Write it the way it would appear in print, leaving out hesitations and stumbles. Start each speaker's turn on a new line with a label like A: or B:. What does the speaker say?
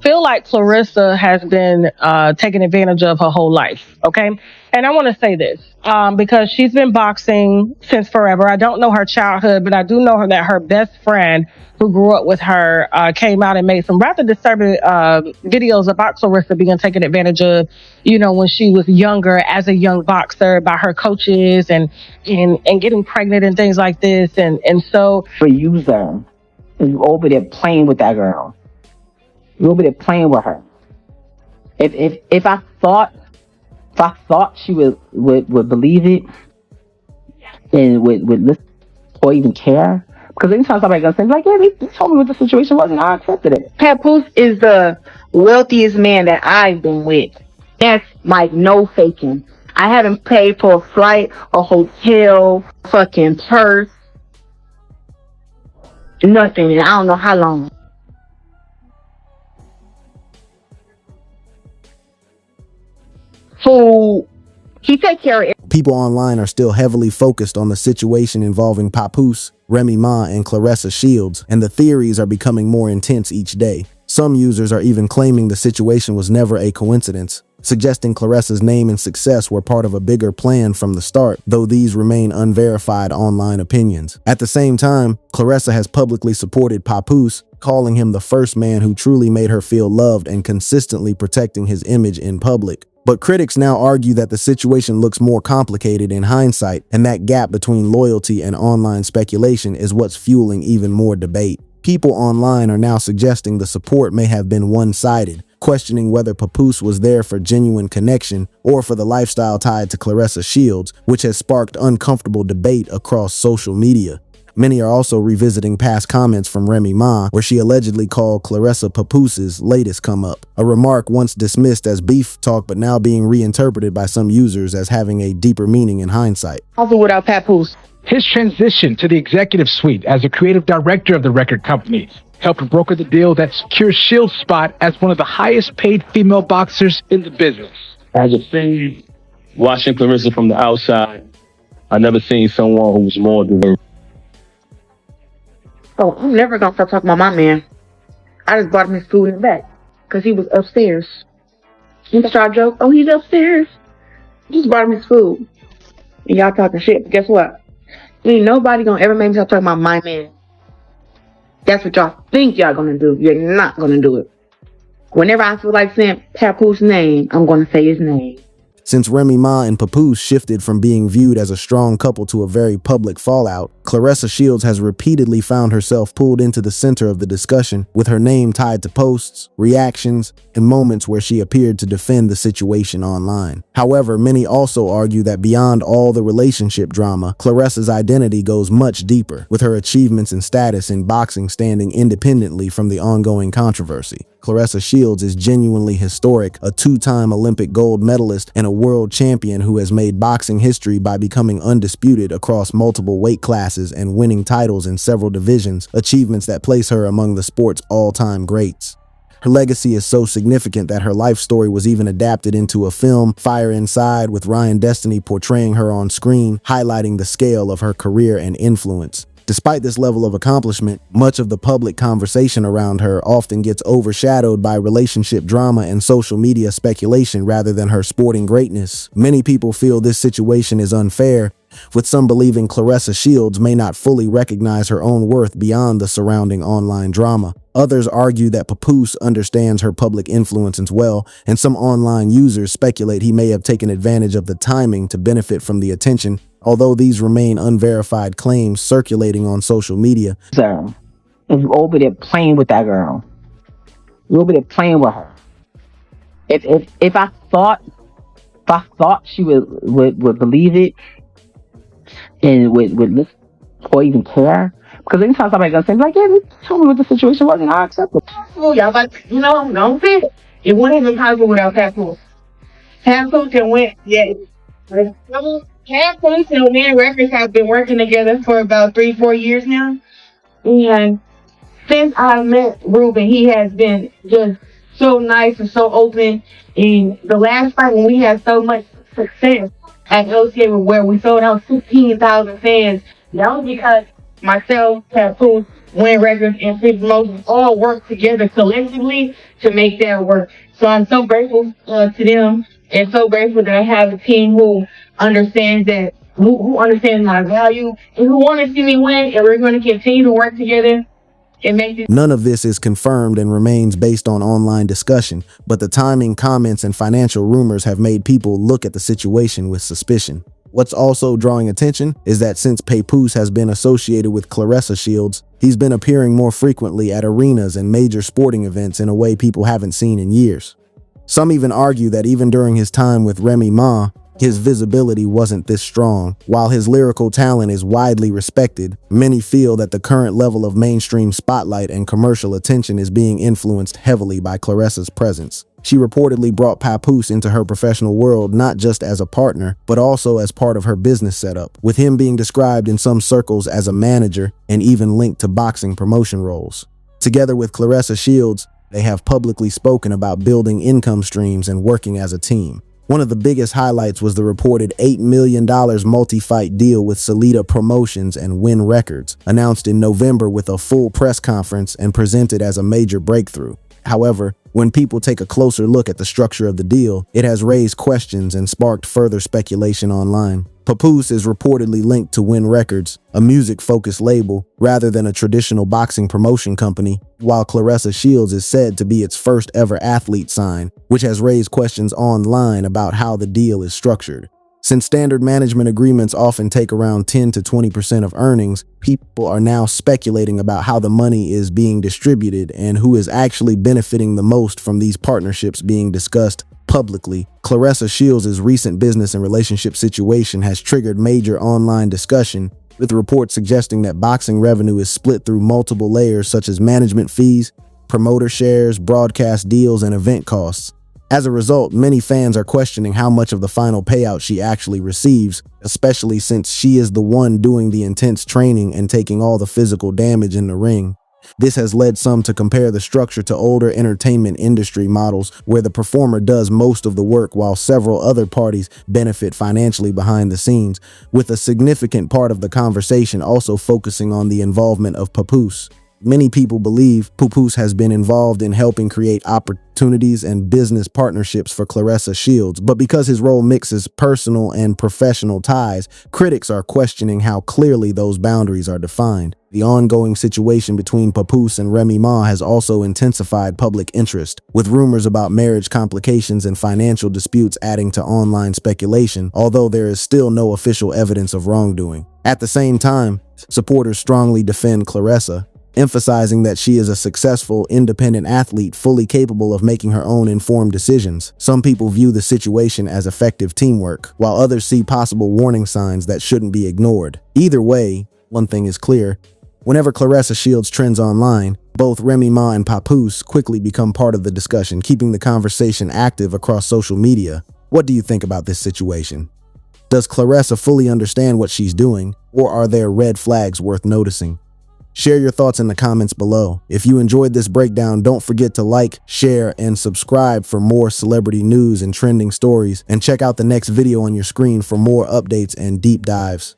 A: feel like Claressa has been taken advantage of her whole life. Okay. And I want to say this because she's been boxing since forever. I don't know her childhood, but I do know her that her best friend who grew up with her came out and made some rather disturbing videos about Claressa being taken advantage of, when she was younger as a young boxer by her coaches and getting pregnant and things like this. And so.
B: For you, sir, you over there playing with that girl. You over there playing with her. If I thought she would believe it and would listen or even care, because anytime somebody gonna say like, yeah, they told me what the situation was and I accepted it. Papoose is the wealthiest man that I've been with. That's like no faking. I haven't paid for a flight, a hotel, fucking purse, nothing in I don't know how long. So he take care of it.
C: People online are still heavily focused on the situation involving Papoose, Remy Ma, and Claressa Shields, and the theories are becoming more intense each day. Some users are even claiming the situation was never a coincidence, suggesting Claressa's name and success were part of a bigger plan from the start, though these remain unverified online opinions. At the same time, Claressa has publicly supported Papoose, calling him the first man who truly made her feel loved and consistently protecting his image in public. But critics now argue that the situation looks more complicated in hindsight, and that gap between loyalty and online speculation is what's fueling even more debate. People online are now suggesting the support may have been one-sided, questioning whether Papoose was there for genuine connection or for the lifestyle tied to Claressa Shields, which has sparked uncomfortable debate across social media. Many are also revisiting past comments from Remy Ma, where she allegedly called Claressa Papoose's latest come-up, a remark once dismissed as beef talk but now being reinterpreted by some users as having a deeper meaning in hindsight.
B: Also without Papoose.
D: His transition to the executive suite as a creative director of the record company helped broker the deal that secures Shields' spot as one of the highest paid female boxers in the business.
E: As a fan, watching Claressa from the outside, I never seen someone who was more diverse.
B: Oh, I'm never gonna stop talking about my man. I just brought him his food in the back because he was upstairs. You start joke? Oh, he's upstairs. Just brought him his food. And y'all talking shit, but guess what? Ain't nobody gonna ever make me stop talking about my man. That's what y'all think y'all gonna do. You're not gonna do it. Whenever I feel like saying Papoose's name, I'm gonna say his name.
C: Since Remy Ma and Papoose shifted from being viewed as a strong couple to a very public fallout, Claressa Shields has repeatedly found herself pulled into the center of the discussion, with her name tied to posts, reactions, and moments where she appeared to defend the situation online. However, many also argue that beyond all the relationship drama, Claressa's identity goes much deeper, with her achievements and status in boxing standing independently from the ongoing controversy. Claressa Shields is genuinely historic, a two-time Olympic gold medalist and a world champion who has made boxing history by becoming undisputed across multiple weight classes and winning titles in several divisions, achievements that place her among the sport's all-time greats. Her legacy is so significant that her life story was even adapted into a film, Fire Inside, with Ryan Destiny portraying her on screen, highlighting the scale of her career and influence. Despite this level of accomplishment, much of the public conversation around her often gets overshadowed by relationship drama and social media speculation rather than her sporting greatness. Many people feel this situation is unfair, with some believing Claressa Shields may not fully recognize her own worth beyond the surrounding online drama. Others argue that Papoose understands her public influence as well, and some online users speculate he may have taken advantage of the timing to benefit from the attention, although these remain unverified claims circulating on social media.
B: Sir, if you over there playing with that girl, you over there playing with her. If I thought she would believe it and would listen or even care, because anytime somebody gonna say like, yeah, they told me what the situation was and I accept it. Oh, y'all like, don't say it. It wouldn't have been possible without Papoose. Papoose and went, yeah. Papoose and Win Records have been working together for about 3-4 years now. And since I met Ruben, he has been just so nice and so open. And the last fight when we had so much success at LCA where we sold out 15,000 fans, that was because myself, Papoose,
F: Win Records and Free Promotions all work together collectively to make that work. So I'm so grateful to them, and so grateful that I have a team who understands that, who understands my value, and who want to see me win, and we're going to continue to work together and make this.
C: None of this is confirmed and remains based on online discussion, but the timing, comments, and financial rumors have made people look at the situation with suspicion. What's also drawing attention is that since Papoose has been associated with Claressa Shields, he's been appearing more frequently at arenas and major sporting events in a way people haven't seen in years. Some even argue that even during his time with Remy Ma, his visibility wasn't this strong. While his lyrical talent is widely respected, many feel that the current level of mainstream spotlight and commercial attention is being influenced heavily by Claressa's presence. She reportedly brought Papoose into her professional world not just as a partner, but also as part of her business setup, with him being described in some circles as a manager and even linked to boxing promotion roles. Together with Claressa Shields, they have publicly spoken about building income streams and working as a team. One of the biggest highlights was the reported $8 million multi-fight deal with Salida Promotions and Win Records, announced in November with a full press conference and presented as a major breakthrough. However, when people take a closer look at the structure of the deal, it has raised questions and sparked further speculation online. Papoose is reportedly linked to Win Records, a music-focused label, rather than a traditional boxing promotion company, while Claressa Shields is said to be its first ever athlete sign, which has raised questions online about how the deal is structured. Since standard management agreements often take around 10 to 20% of earnings, people are now speculating about how the money is being distributed and who is actually benefiting the most from these partnerships being discussed publicly. Claressa Shields' recent business and relationship situation has triggered major online discussion, with reports suggesting that boxing revenue is split through multiple layers such as management fees, promoter shares, broadcast deals, and event costs. As a result, many fans are questioning how much of the final payout she actually receives, especially since she is the one doing the intense training and taking all the physical damage in the ring. This has led some to compare the structure to older entertainment industry models where the performer does most of the work while several other parties benefit financially behind the scenes, with a significant part of the conversation also focusing on the involvement of Papoose. Many people believe Papoose has been involved in helping create opportunities and business partnerships for Claressa Shields, but because his role mixes personal and professional ties, critics are questioning how clearly those boundaries are defined. The ongoing situation between Papoose and Remy Ma has also intensified public interest, with rumors about marriage complications and financial disputes adding to online speculation, although there is still no official evidence of wrongdoing. At the same time, supporters strongly defend Claressa, emphasizing that she is a successful, independent athlete fully capable of making her own informed decisions. Some people view the situation as effective teamwork, while others see possible warning signs that shouldn't be ignored. Either way, one thing is clear. Whenever Claressa Shields trends online, both Remy Ma and Papoose quickly become part of the discussion, keeping the conversation active across social media. What do you think about this situation? Does Claressa fully understand what she's doing, or are there red flags worth noticing? Share your thoughts in the comments below. If you enjoyed this breakdown, don't forget to like, share, and subscribe for more celebrity news and trending stories, and check out the next video on your screen for more updates and deep dives.